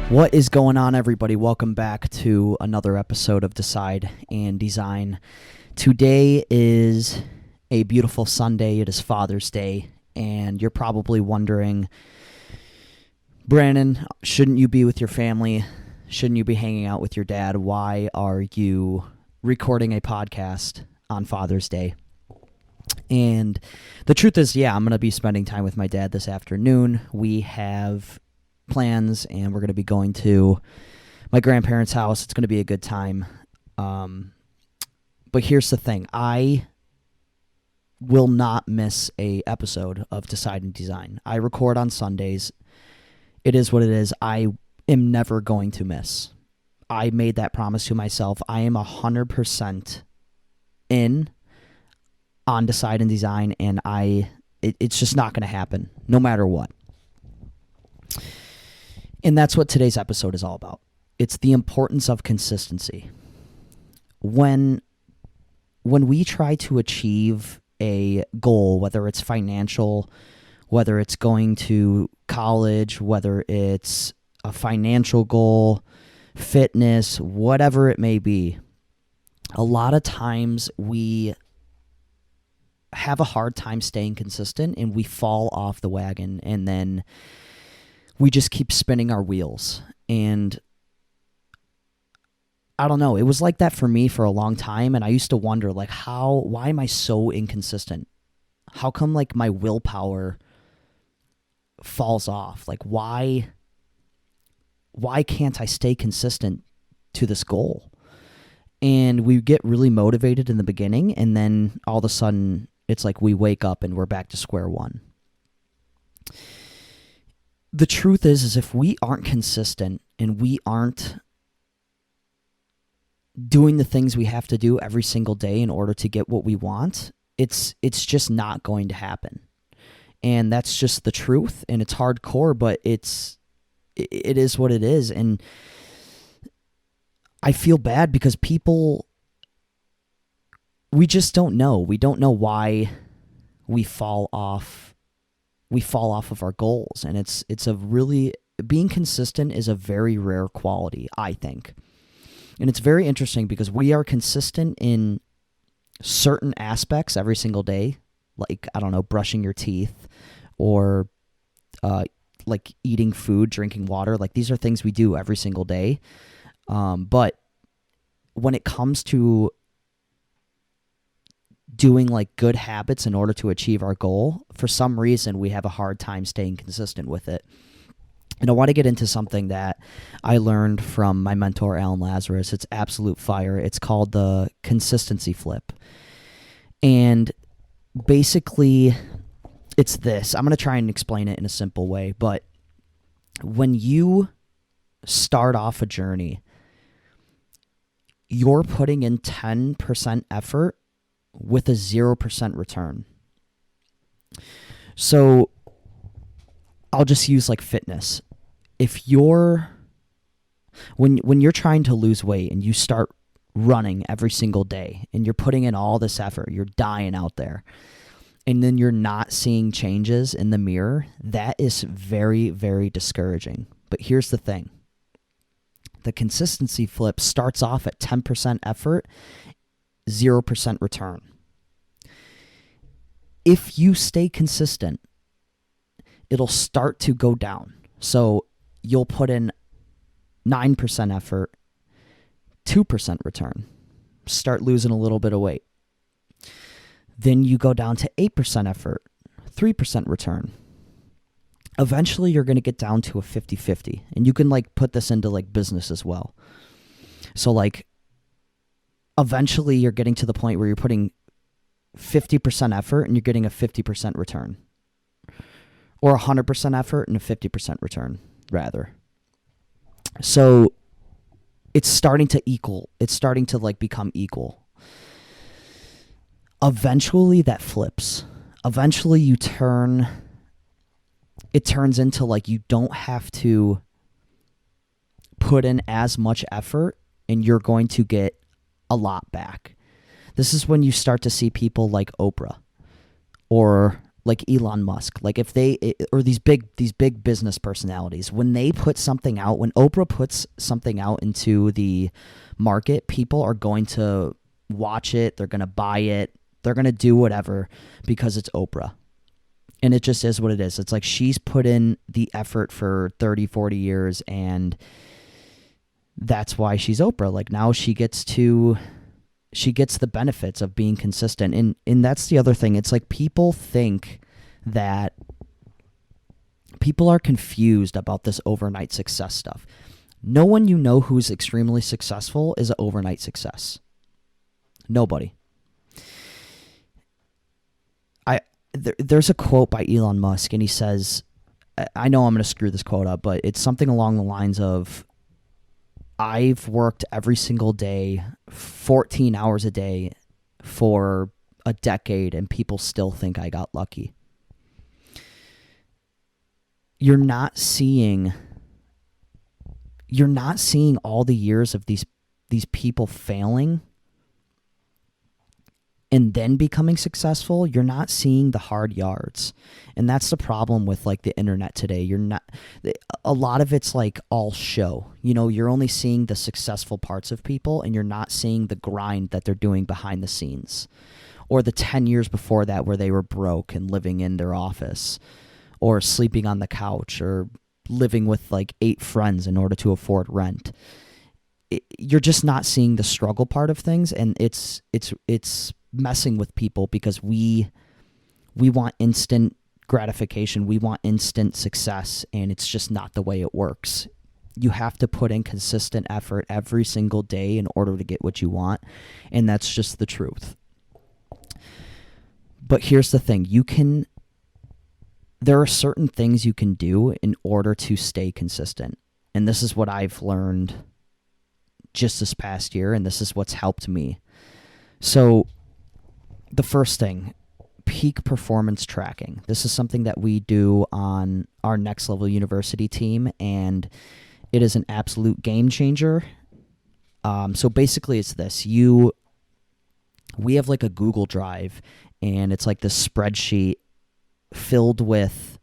What is going on, everybody? Welcome back to another episode of Decide and Design. Today is a beautiful Sunday. It is Father's Day, and you're probably wondering, Brandon, shouldn't you be with your family? Shouldn't you be hanging out with your dad? Why are you recording a podcast on Father's Day? And the truth is, I'm going to be spending time with my dad this afternoon. We have plans, and we're going to be going to my grandparents' house. It's going to be a good time. But here's the thing. I will not miss a episode of Decide and Design. I record on Sundays. It is what it is. I am never going to miss. I made that promise to myself. I am 100% in on Decide and Design, and it's just not going to happen, no matter what. And that's what today's episode is all about. It's the importance of consistency. When we try to achieve a goal, whether it's financial, whether it's going to college, whether it's a financial goal, fitness, whatever it may be, a lot of times we have a hard time staying consistent and we fall off the wagon, and then we just keep spinning our wheels. And I don't know, it was like that for me for a long time, and I used to wonder, why am I so inconsistent? How come, my willpower falls off? Why can't I stay consistent to this goal? And we get really motivated in the beginning, and then all of a sudden, it's like we wake up and we're back to square one. The truth is if we aren't consistent and we aren't doing the things we have to do every single day in order to get what we want, it's just not going to happen. And that's just the truth, and it's hardcore, but it is what it is. And I feel bad because we just don't know. We don't know why we fall off of our goals. And being consistent is a very rare quality, I think. And it's very interesting because we are consistent in certain aspects every single day, brushing your teeth, or eating food, drinking water. These are things we do every single day. But when it comes to doing good habits in order to achieve our goal, for some reason we have a hard time staying consistent with it. And I want to get into something that I learned from my mentor, Alan Lazarus. It's absolute fire. It's called the consistency flip. And basically it's this. I'm going to try and explain it in a simple way, but when you start off a journey, you're putting in 10% effort with a 0% return. So I'll just use fitness. If when you're trying to lose weight and you start running every single day and you're putting in all this effort, you're dying out there, and then you're not seeing changes in the mirror, that is very, very discouraging. But here's the thing. The consistency flip starts off at 10% effort, 0% return. If you stay consistent, it'll start to go down. So you'll put in 9% effort, 2% return. Start losing a little bit of weight. Then you go down to 8% effort, 3% return. Eventually, you're going to get down to a 50-50. And you can put this into business as well. So eventually you're getting to the point where you're putting 50% effort and you're getting a 50% return. Or 100% effort and a 50% return, rather. So it's starting to equal. It's starting to become equal. Eventually that flips. Eventually it turns into you don't have to put in as much effort and you're going to get a lot back. This is when you start to see people like Oprah or like Elon Musk, like if they, or these big business personalities, when they put something out, when Oprah puts something out into the market, people are going to watch it, they're going to buy it, they're going to do whatever because it's Oprah. And it just is what it is. It's like she's put in the effort for 30, 40 years, and that's why she's Oprah. Like now she gets the benefits of being consistent. And that's the other thing. It's like people are confused about this overnight success stuff. No one you know who's extremely successful is an overnight success. Nobody. There's a quote by Elon Musk, and he says, I know I'm going to screw this quote up, but it's something along the lines of, I've worked every single day, 14 hours a day for a decade, and people still think I got lucky. You're not seeing all the years of these people failing and then becoming successful. You're not seeing the hard yards. And that's the problem with like the internet today. A lot of it's like all show. You know, you're only seeing the successful parts of people, and you're not seeing the grind that they're doing behind the scenes, or the 10 years before that where they were broke and living in their office, or sleeping on the couch, or living with like 8 friends in order to afford rent. You're just not seeing the struggle part of things, and it's messing with people because we want instant gratification, we want instant success, and it's just not the way it works. You have to put in consistent effort every single day in order to get what you want, and that's just the truth. But here's the thing, there are certain things you can do in order to stay consistent, and this is what I've learned just this past year, and this is what's helped me. So the first thing, peak performance tracking. This is something that we do on our Next Level University team, and it is an absolute game changer. So basically it's this. We have like a Google Drive, and it's like this spreadsheet filled with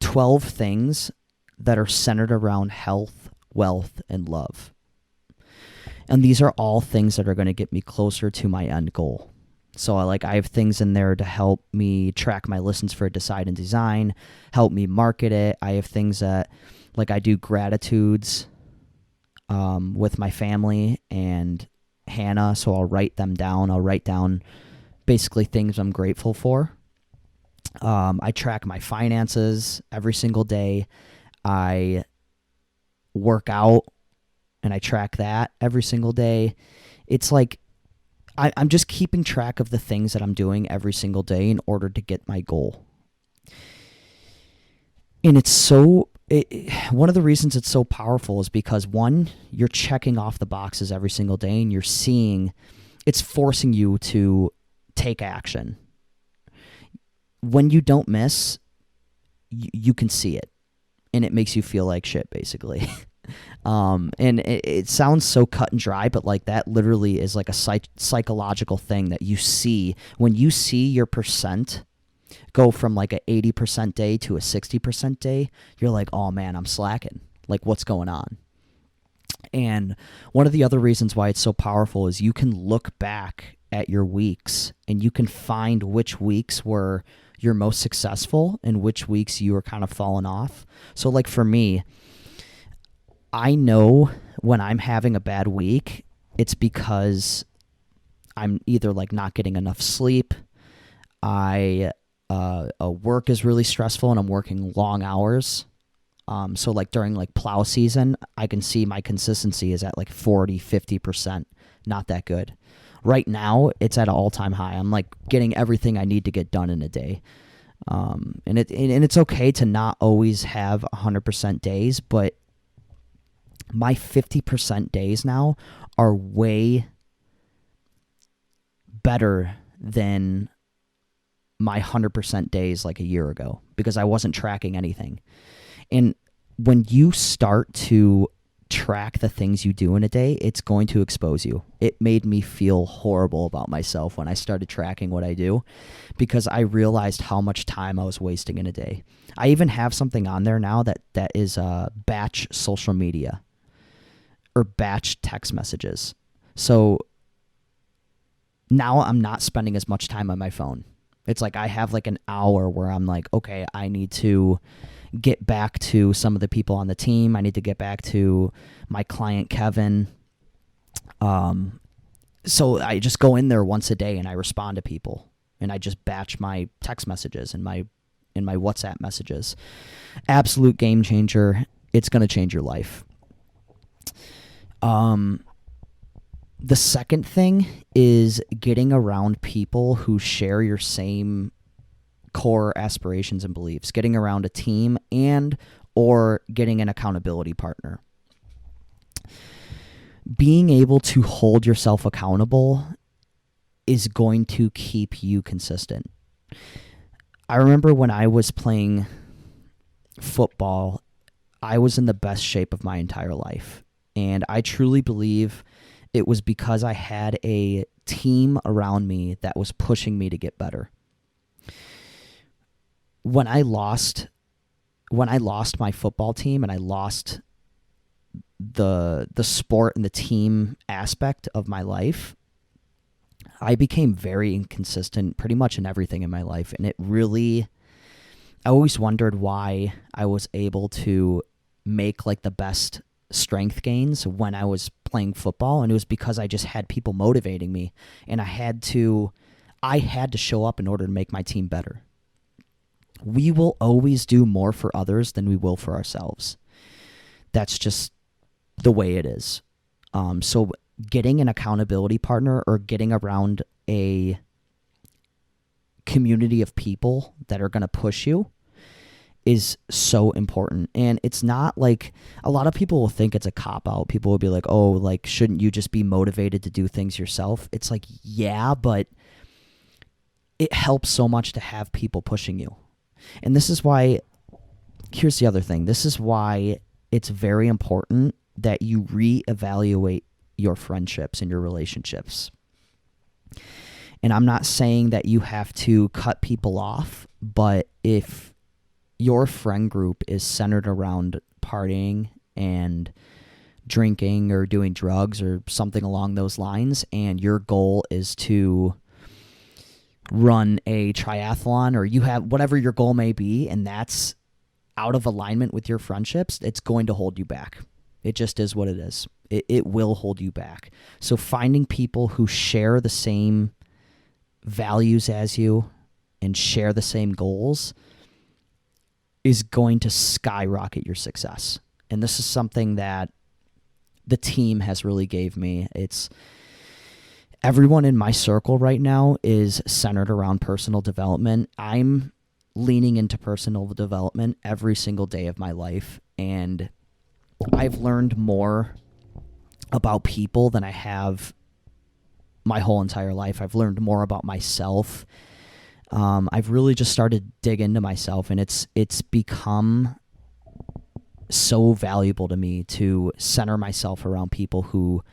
12 things that are centered around health, wealth, and love. And these are all things that are going to get me closer to my end goal. So I have things in there to help me track my listens for Decide and Design, help me market it. I have things that, like, I do gratitudes with my family and Hannah, so I'll write them down. I'll write down basically things I'm grateful for. I track my finances every single day. I work out, and I track that every single day. It's like I'm just keeping track of the things that I'm doing every single day in order to get my goal. And one of the reasons it's so powerful is because, one, you're checking off the boxes every single day, and you're seeing it's forcing you to take action. When you don't miss, you can see it, and it makes you feel like shit, basically. And it sounds so cut and dry, but like that literally is like a psychological thing that you see. When you see your percent go from like a 80% day to a 60% day, you're like, oh man, I'm slacking. Like, what's going on? And one of the other reasons why it's so powerful is you can look back at your weeks, and you can find which weeks were your most successful and which weeks you were kind of falling off. So like for me, I know when I'm having a bad week, it's because I'm either like not getting enough sleep, work is really stressful and I'm working long hours. So like during like plow season, I can see my consistency is at like 40, 50%, not that good. Right now, it's at an all-time high. I'm like getting everything I need to get done in a day. And it's okay to not always have 100% days, but my 50% days now are way better than my 100% days like a year ago because I wasn't tracking anything. And when you start to track the things you do in a day, it's going to expose you. It made me feel horrible about myself when I started tracking what I do, because I realized how much time I was wasting in a day. I even have something on there now that is batch social media or batch text messages. So now I'm not spending as much time on my phone. It's like I have like an hour where I'm like, okay, I need to get back to some of the people on the team. I need to get back to my client, Kevin. So I just go in there once a day and I respond to people, and I just batch my text messages and my WhatsApp messages. Absolute game changer. It's going to change your life. The second thing is getting around people who share your same core aspirations and beliefs, getting around a team and or getting an accountability partner. Being able to hold yourself accountable is going to keep you consistent. I remember when I was playing football, I was in the best shape of my entire life. And I truly believe it was because I had a team around me that was pushing me to get better. When I lost my football team and I lost the sport and the team aspect of my life, I became very inconsistent pretty much in everything in my life. And I always wondered why I was able to make like the best strength gains when I was playing football, and it was because I just had people motivating me, and I had to show up in order to make my team better. We will always do more for others than we will for ourselves. That's just the way it is. So getting an accountability partner or getting around a community of people that are going to push you is so important. And it's not like, a lot of people will think it's a cop-out. People will be like, oh, like, shouldn't you just be motivated to do things yourself? It's like, yeah, but it helps so much to have people pushing you. And this is why, here's the other thing. This is why it's very important that you reevaluate your friendships and your relationships. And I'm not saying that you have to cut people off, but if your friend group is centered around partying and drinking or doing drugs or something along those lines, and your goal is to run a triathlon, or you have whatever your goal may be, and that's out of alignment with your friendships, it's going to hold you back. It just is what it is. It will hold you back. So finding people who share the same values as you and share the same goals is going to skyrocket your success. And this is something that the team has really gave me. It's everyone in my circle right now is centered around personal development. I'm leaning into personal development every single day of my life, and I've learned more about people than I have my whole entire life. I've learned more about myself. I've really just started to dig into myself, and it's become so valuable to me to center myself around people who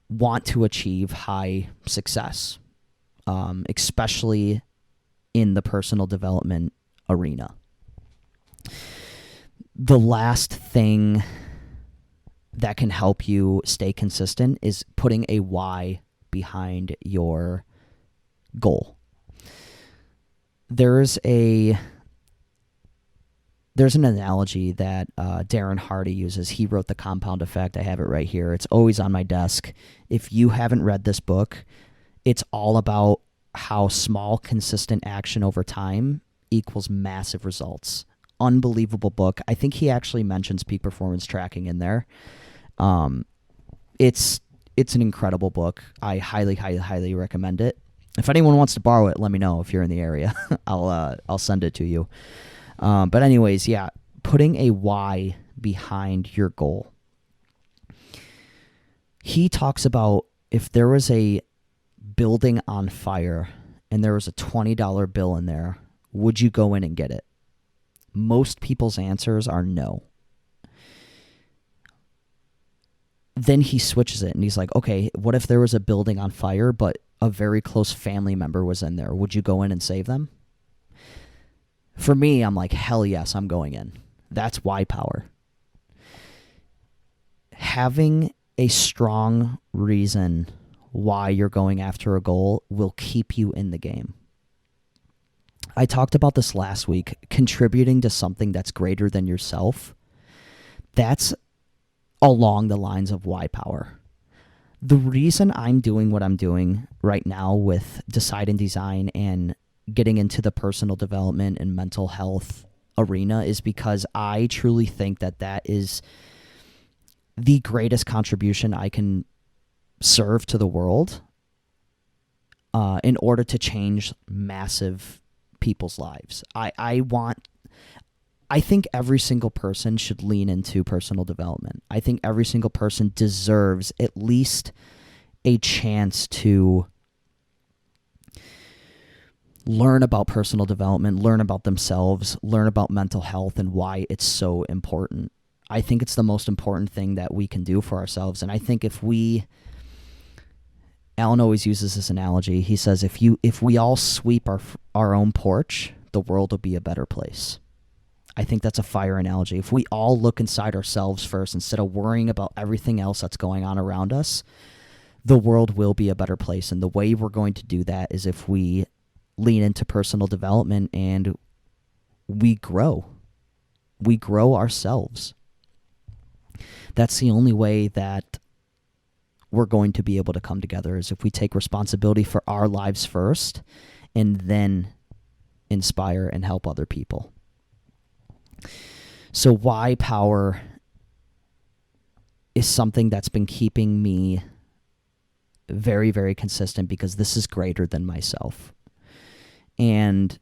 want to achieve high success, especially in the personal development arena. The last thing that can help you stay consistent is putting a why behind your goal. There's an analogy that Darren Hardy uses. He wrote The Compound Effect. I have it right here. It's always on my desk. If you haven't read this book, it's all about how small, consistent action over time equals massive results. Unbelievable book. I think he actually mentions peak performance tracking in there. It's an incredible book. I highly, highly, highly recommend it. If anyone wants to borrow it, let me know if you're in the area. I'll send it to you. But anyways, yeah, putting a why behind your goal. He talks about if there was a building on fire and there was a $20 bill in there, would you go in and get it? Most people's answers are no. then he switches it and he's like, okay, what if there was a building on fire, but a very close family member was in there? Would you go in and save them? For me, I'm like, hell yes, I'm going in. That's why power. Having a strong reason why you're going after a goal will keep you in the game. I talked about this last week, contributing to something that's greater than yourself. That's along the lines of why power. The reason I'm doing what I'm doing right now with Decide and Design and getting into the personal development and mental health arena is because I truly think that that is the greatest contribution I can serve to the world in order to change massive people's lives. I think every single person should lean into personal development. I think every single person deserves at least a chance to learn about personal development, learn about themselves, learn about mental health and why it's so important. I think it's the most important thing that we can do for ourselves. And I think Alan always uses this analogy. He says, if we all sweep our own porch, the world will be a better place. I think that's a fire analogy. If we all look inside ourselves first instead of worrying about everything else that's going on around us, the world will be a better place. And the way we're going to do that is if we lean into personal development and we grow. We grow ourselves. That's the only way that we're going to be able to come together, is if we take responsibility for our lives first and then inspire and help other people. So why power is something that's been keeping me very, very consistent, because this is greater than myself. And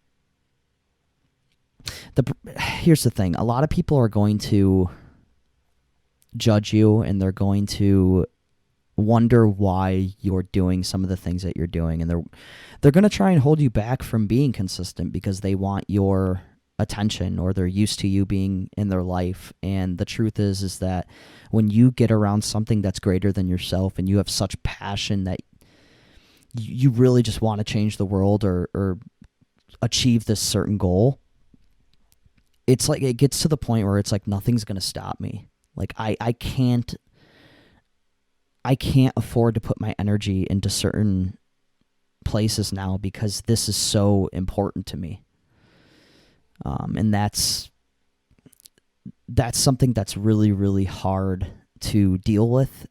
here's the thing. A lot of people are going to judge you, and they're going to wonder why you're doing some of the things that you're doing, and they're going to try and hold you back from being consistent because they want your attention, or they're used to you being in their life. And the truth is that when you get around something that's greater than yourself and you have such passion that you really just want to change the world or achieve this certain goal, it's like it gets to the point where it's like nothing's going to stop me. Like I can't afford to put my energy into certain places now because this is so important to me. And that's something that's really, really hard to deal with.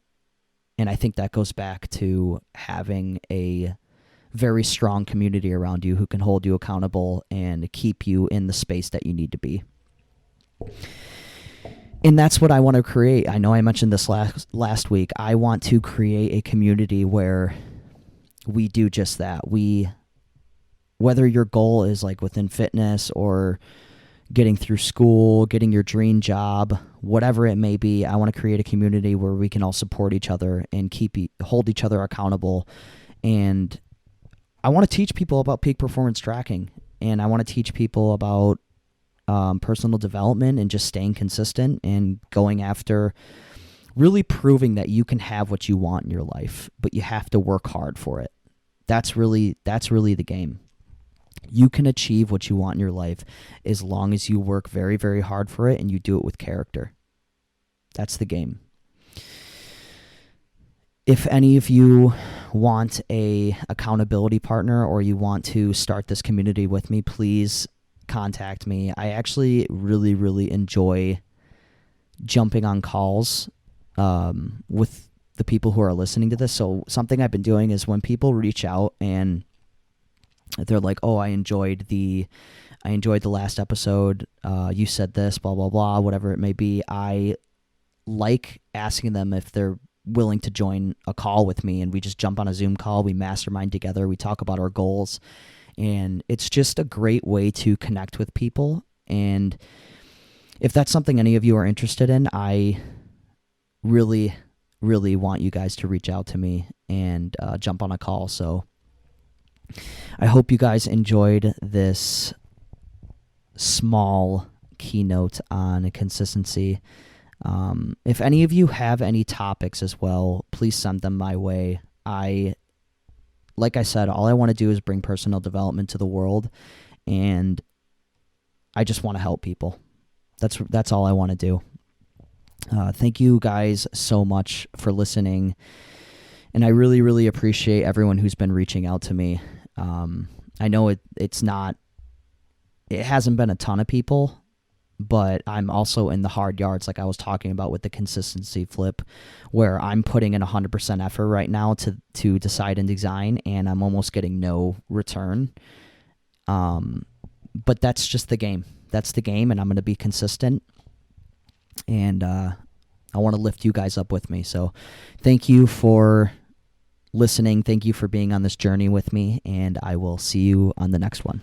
And I think that goes back to having a very strong community around you who can hold you accountable and keep you in the space that you need to be. And that's what I want to create. I know I mentioned this last week. I want to create a community where we do just that. Whether your goal is like within fitness or getting through school, getting your dream job, whatever it may be, I want to create a community where we can all support each other and hold each other accountable. And I want to teach people about peak performance tracking, and I want to teach people about personal development and just staying consistent and going after really proving that you can have what you want in your life, but you have to work hard for it. That's really the game. You can achieve what you want in your life as long as you work very, very hard for it and you do it with character. That's the game. If any of you want a accountability partner or you want to start this community with me, please contact me. I actually really, really enjoy jumping on calls with the people who are listening to this. So something I've been doing is when people reach out and they're like, "Oh, I enjoyed the last episode. You said this, blah blah blah, whatever it may be." I like asking them if they're willing to join a call with me, and we just jump on a Zoom call. We mastermind together. We talk about our goals, and it's just a great way to connect with people. And if that's something any of you are interested in, I really, really want you guys to reach out to me and jump on a call. So I hope you guys enjoyed this small keynote on consistency. If any of you have any topics as well, please send them my way. Like I said, all I want to do is bring personal development to the world, and I just want to help people. That's all I want to do. Thank you guys so much for listening, and I really, really appreciate everyone who's been reaching out to me. I know it hasn't been a ton of people, but I'm also in the hard yards, like I was talking about with the consistency flip, where I'm putting in 100% effort right now to decide and design, and I'm almost getting no return. But that's just the game. That's the game, and I'm going to be consistent, and I want to lift you guys up with me. So thank you for listening. Thank you for being on this journey with me, and I will see you on the next one.